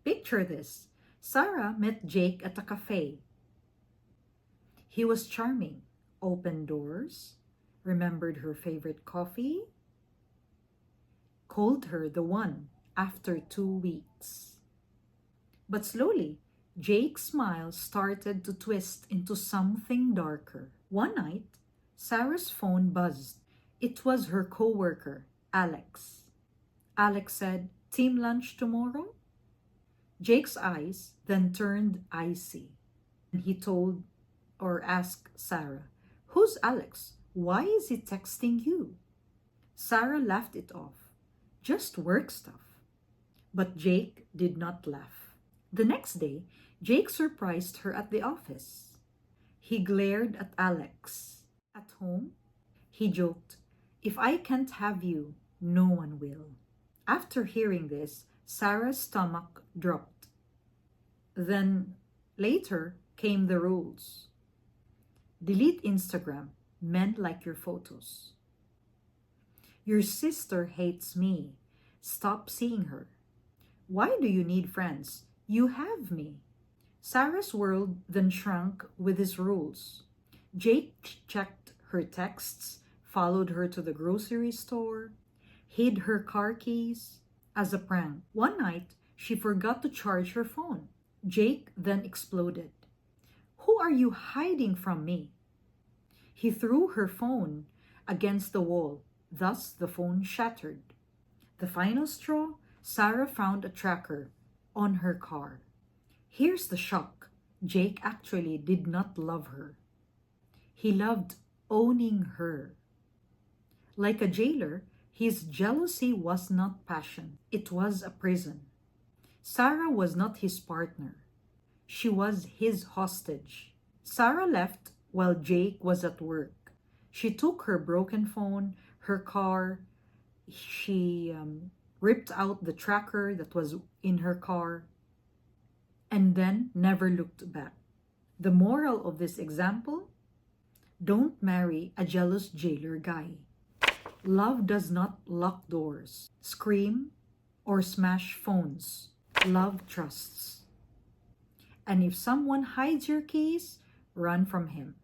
Picture this. Sarah met Jake at a cafe. He was charming, opened doors, remembered her favorite coffee, called her the one after 2 weeks. But slowly, Jake's smile started to twist into something darker. One night, Sarah's phone buzzed. It was her coworker, Alex. Alex said, "Team lunch tomorrow?" Jake's eyes then turned icy. And he told or asked Sarah, "Who's Alex? Why is he texting you?" Sarah laughed it off. "Just work stuff." But Jake did not laugh. The next day, Jake surprised her at the office. He glared at Alex. At home, he joked, "If I can't have you, no one will." After hearing this, Sarah's stomach dropped. Then later came the rules. Delete Instagram. Men like your photos. Your sister hates me. Stop seeing her. Why do you need friends? You have me. Sarah's world then shrunk with his rules. Jake checked her texts, followed her to the grocery store, hid her car keys as a prank. One night, she forgot to charge her phone. Jake then exploded. "Who are you hiding from me?" He threw her phone against the wall, thus the phone shattered. The final straw, Sarah found a tracker on her car. Here's the shock. Jake actually did not love her. He loved owning her. Like a jailer, his jealousy was not passion. It was a prison. Sarah was not his partner. She was his hostage. Sarah left while Jake was at work. She took her broken phone, her car. She ripped out the tracker that was in her car, and then never looked back. The moral of this example: don't marry a jealous jailer guy. Love does not lock doors, scream, or smash phones. Love trusts. And if someone hides your keys, run from him.